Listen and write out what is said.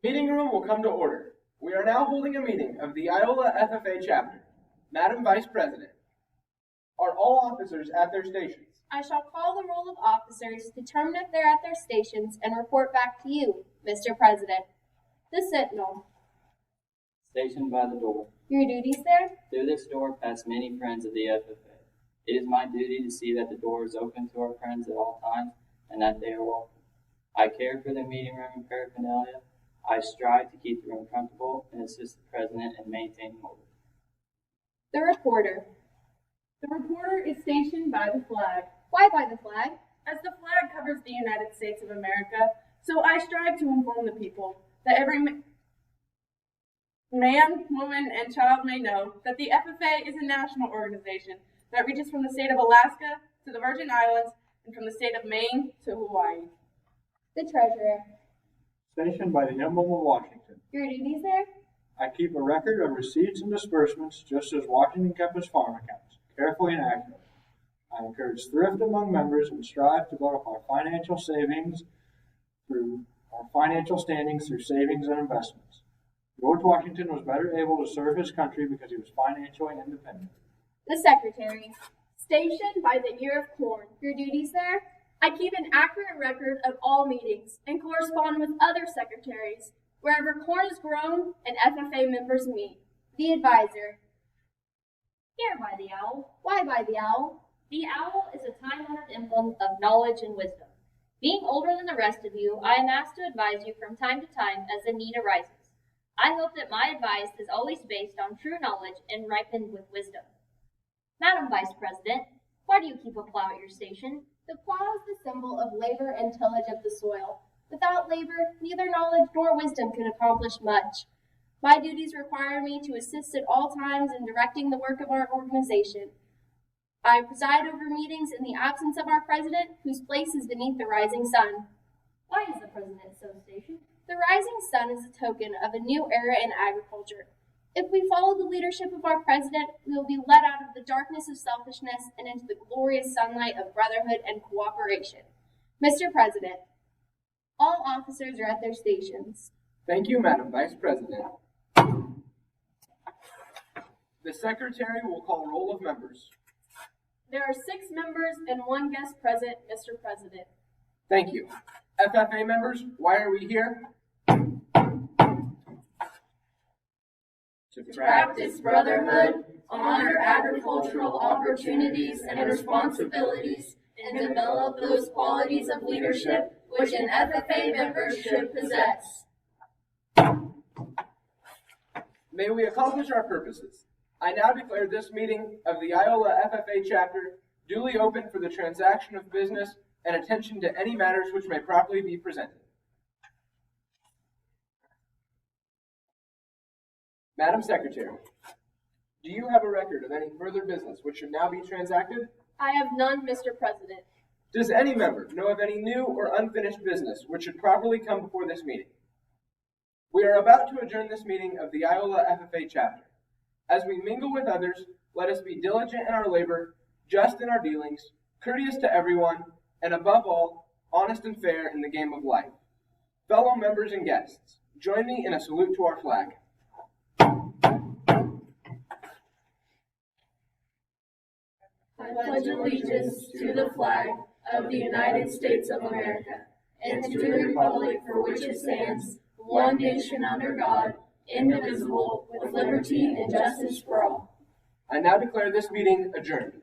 Meeting room will come to order. We are now holding a meeting of the CHRIIola FFA chapter. Madam Vice President, are all officers at their stations? I shall call the roll of officers, determine if they're at their stations, and report back to you, Mr. President. The Sentinel. Stationed by the door. Your duties there? Through this door pass many friends of the FFA. It is my duty to see that the door is open to our friends at all times and that they are welcome. I care for the meeting room and paraphernalia. I strive to keep the room comfortable and assist the President in maintaining order. The Reporter. The reporter is stationed by the flag. Why by the flag? As the flag covers the United States of America, so I strive to inform the people that every man, woman, and child may know that the FFA is a national organization that reaches from the state of Alaska to the Virgin Islands and from the state of Maine to Hawaii. The Treasurer. Stationed by the Emblem of Washington. Your duties there? I keep a record of receipts and disbursements just as Washington kept his farm accounts, carefully and accurately. I encourage thrift among members and strive to build up our financial standings through savings and investments. George Washington was better able to serve his country because he was financially independent. The Secretary. Stationed by the ear of corn. Your duties there? I keep an accurate record of all meetings and correspond with other secretaries wherever corn is grown and FFA members meet. The Advisor. Here by the owl. Why by the owl? The owl is a time-honored emblem of knowledge and wisdom. Being older than the rest of you, I am asked to advise you from time to time as the need arises. I hope that my advice is always based on true knowledge and ripened with wisdom. Madam Vice President, why do you keep a plow at your station? The plow is the symbol of labor and tillage of the soil. Without labor, neither knowledge nor wisdom can accomplish much. My duties require me to assist at all times in directing the work of our organization. I preside over meetings in the absence of our president, whose place is beneath the rising sun. Why is the President so stationed? The rising sun is a token of a new era in agriculture. If we follow the leadership of our president, we will be led out of the darkness of selfishness and into the glorious sunlight of brotherhood and cooperation. Mr. President, all officers are at their stations. Thank you, Madam Vice President. The Secretary will call roll of members. There are 6 members and 1 guest present, Mr. President. Thank you. FFA members, why are we here? To practice brotherhood, honor agricultural opportunities and responsibilities, and develop those qualities of leadership which an FFA member should possess. May we accomplish our purposes. I now declare this meeting of the CHRIIola FFA chapter duly open for the transaction of business and attention to any matters which may properly be presented. Madam Secretary, do you have a record of any further business which should now be transacted? I have none, Mr. President. Does any member know of any new or unfinished business which should properly come before this meeting? We are about to adjourn this meeting of the CHRIIola FFA chapter. As we mingle with others, let us be diligent in our labor, just in our dealings, courteous to everyone, and above all, honest and fair in the game of life. Fellow members and guests, join me in a salute to our flag. I pledge allegiance to the flag of the United States of America and to the republic for which it stands, one nation under God, indivisible, with liberty and justice for all. I now declare this meeting adjourned.